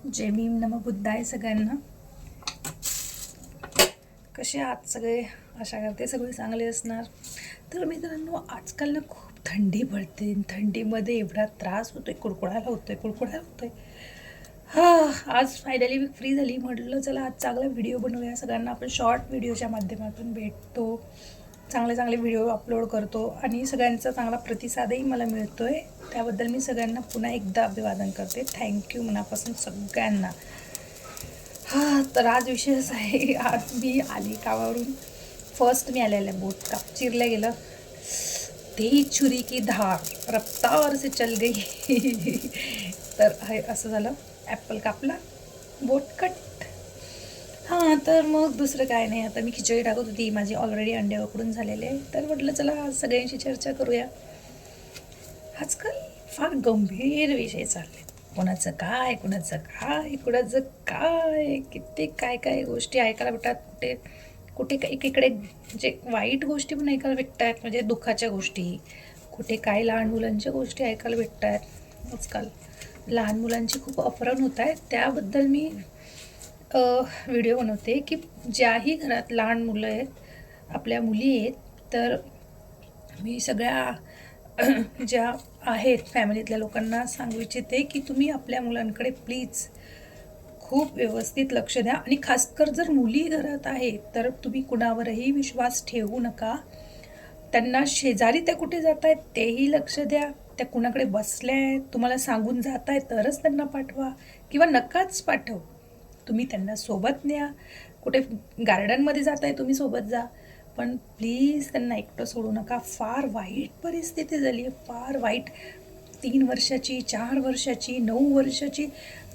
जय भीम नमः बुद्धाय सगळ्यांना. कसे आहात सगळे? आशा करते सगळे चांगले असणार. तर मित्रांनो, आजकाल ना खूप थंडी पडते. थंडीमध्ये एवढा त्रास होतोय, कुडकुडायला होतोय. आज फायनली मी फ्री झाली. म्हटलं चला आज चांगला व्हिडिओ बनवूया. सगळ्यांना आपण शॉर्ट व्हिडिओच्या माध्यमातून भेटतो, चांगले चांगले व्हिडिओ अपलोड करतो आणि सगळ्यांचा चांगला प्रतिसादही मला मिळतो आहे. त्याबद्दल मी सगळ्यांना पुन्हा एकदा अभिवादन करते. थँक्यू मनापासून सगळ्यांना. तर आज विषय असा आहे, आज मी आली कामावरून. फर्स्ट मी आलेल्या बोट चिरल्या गेलं. तेही छुरी की धार रफ्तार से चल गई. तर हे असं झालं, ॲपल कापला, बोट कट. तर मग दुसरं काय नाही. आता मी खिचडी टाकत होती, माझी ऑलरेडी अंडे उकडून झालेले आहे. तर म्हटलं चला आज सगळ्यांशी चर्चा करूया. आजकाल फार गंभीर विषय चालले. कोणाचं काय किती काय काय गोष्टी ऐकायला भेटतात. कुठे कुठे एकीकडे म्हणजे वाईट गोष्टी पण ऐकायला भेटतात, म्हणजे दुःखाच्या गोष्टी. कुठे काय लहान मुलांच्या गोष्टी ऐकायला भेटतात. आजकाल लहान मुलांची खूप अपहरण होत आहेत. त्याबद्दल मी व्हिडिओ बनवते की ज्याही घरात लहान मुलं आहेत, आपल्या मुली आहेत, तर मी सगळ्या ज्या आहेत फॅमिलीतल्या लोकांना सांगू इच्छिते की तुम्ही आपल्या मुलांकडे प्लीज खूप व्यवस्थित लक्ष द्या. आणि खासकर जर मुली घरात आहेत तर तुम्ही कुणावरही विश्वास ठेवू नका. त्यांना शेजारी त्या कुठे जात आहेत तेही लक्ष द्या. त्या कुणाकडे बसल्या आहेत, तुम्हाला सांगून जात आहे तरच त्यांना पाठवा, किंवा नकाच पाठव. तुम्ही त्यांना सोबत न्या. कुठे गार्डनमध्ये जात आहे तुम्ही, सोबत जा, पण प्लीज त्यांना एकटं सोडू नका. फार वाईट परिस्थिती झाली आहे, फार वाईट. 3 वर्षाची, 4 वर्षाची, 9 वर्षाची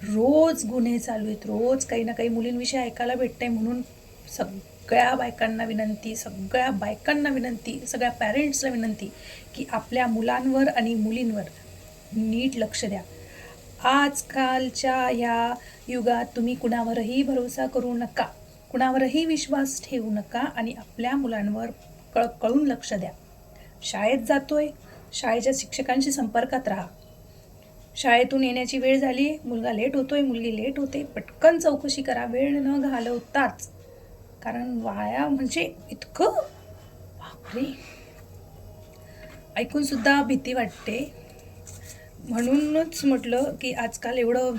रोज गुन्हे चालू आहेत. रोज काही ना काही मुलींविषयी ऐकायला भेटतंय. म्हणून सगळ्या बायकांना विनंती, सगळ्या पॅरेंट्सला विनंती की आपल्या मुलांवर आणि मुलींवर नीट लक्ष द्या. आजकालच्या ह्या युगात तुम्ही कुणावरही भरोसा करू नका, कुणावरही विश्वास ठेवू नका आणि आपल्या मुलांवर कळकळून लक्ष द्या. शाळेत जातोय, शाळेच्या शिक्षकांशी संपर्कात राहा. शाळेतून येण्याची वेळ झाली, मुलगा लेट होतोय, मुलगी लेट होते, पटकन चौकशी करा, वेळ न घालवताच. कारण वाया म्हणजे इतकं, बापरे, ऐकून सुद्धा भीती वाटते. म्हणूनच म्हटलं की आजकाल एवढं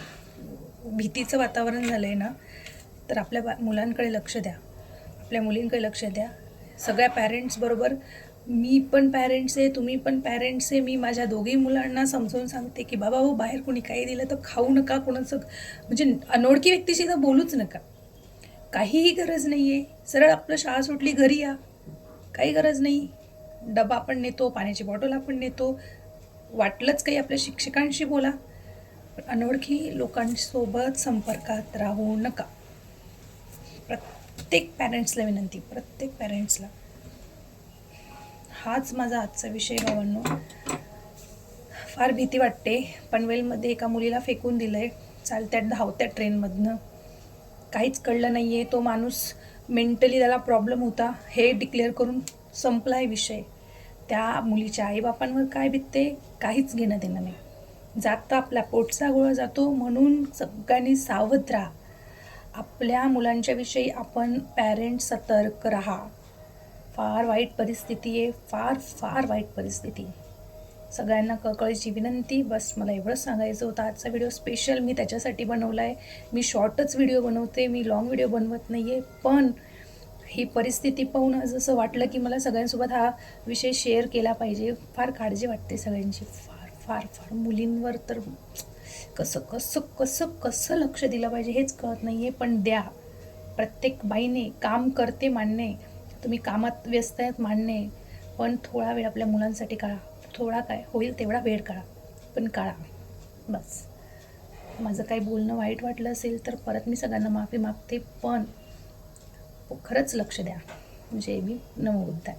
भीतीचं वातावरण झालं आहे ना, तर आपल्या मुलांकडे लक्ष द्या, आपल्या मुलींकडे लक्ष द्या. सगळ्या पॅरेंट्सबरोबर, मी पण पॅरेंट्स आहे, तुम्ही पण पॅरेंट्स आहे. मी माझ्या दोघी मुलांना समजावून सांगते की बाबा हो, बाहेर कोणी काही दिलं तर खाऊ नका. कोणाचं म्हणजे अनोळखी व्यक्तीशी तर बोलूच नका. काहीही गरज नाही आहे. सरळ आपलं शाळा सुटली घरी या, काही गरज नाही. डबा आपण नेतो, पाण्याची बॉटल आपण नेतो. वाटलंच काही आपल्या शिक्षकांशी बोला, पण अनोळखी लोकांसोबत संपर्कात राहू नका. प्रत्येक पॅरेंट्सला विनंती, प्रत्येक पॅरेंट्सला. हाच माझा आजचा विषय भावांनो. फार भीती वाटते. पनवेलमध्ये एका मुलीला फेकून दिलं आहे चालत्या धावत्या ट्रेनमधनं. काहीच कळलं नाही आहे. तो माणूस मेंटली त्याला प्रॉब्लेम होता हे डिक्लेअर करून संपला आहे विषय. त्या मुलीच्या आईबापांवर काय बितते काहीच घेणं देणं नाही. जाता आपला पोटचा गोळा जातो. म्हणून सगळ्यांनी सावध राहा. आपल्या मुलांच्या विषयी आपण पॅरेंट्स सतर्क राहा. फार वाईट परिस्थिती आहे, फार वाईट परिस्थिती. सगळ्यांना कळकळीची विनंती. बस मला एवढंच सांगायचं होतं. आजचा व्हिडिओ स्पेशल मी त्याच्यासाठी बनवला आहे. मी शॉर्टच व्हिडिओ बनवते, मी लॉंग व्हिडिओ बनवत नाही आहे. पण ही परिस्थिती पाहून जसं वाटलं की मला सगळ्यांसोबत हा विषय शेअर केला पाहिजे. फार काळजी वाटते सगळ्यांची, फार मुलींवर तर कसं कसं कसं कसं लक्ष दिलं पाहिजे हेच कळत नाही आहे. पण द्या. प्रत्येक बाईने काम करते मान्य, तुम्ही कामात व्यस्त आहेत मान्य, पण थोडा वेळ आपल्या मुलांसाठी काढा. थोडा काय होईल तेवढा वेळ काढा, पण काढा. बस. माझं काही बोलणं वाईट वाटलं असेल तर परत मी सगळ्यांना माफी मागते. पण खरंच लक्ष द्या. जय भीम नमो बुद्धाय.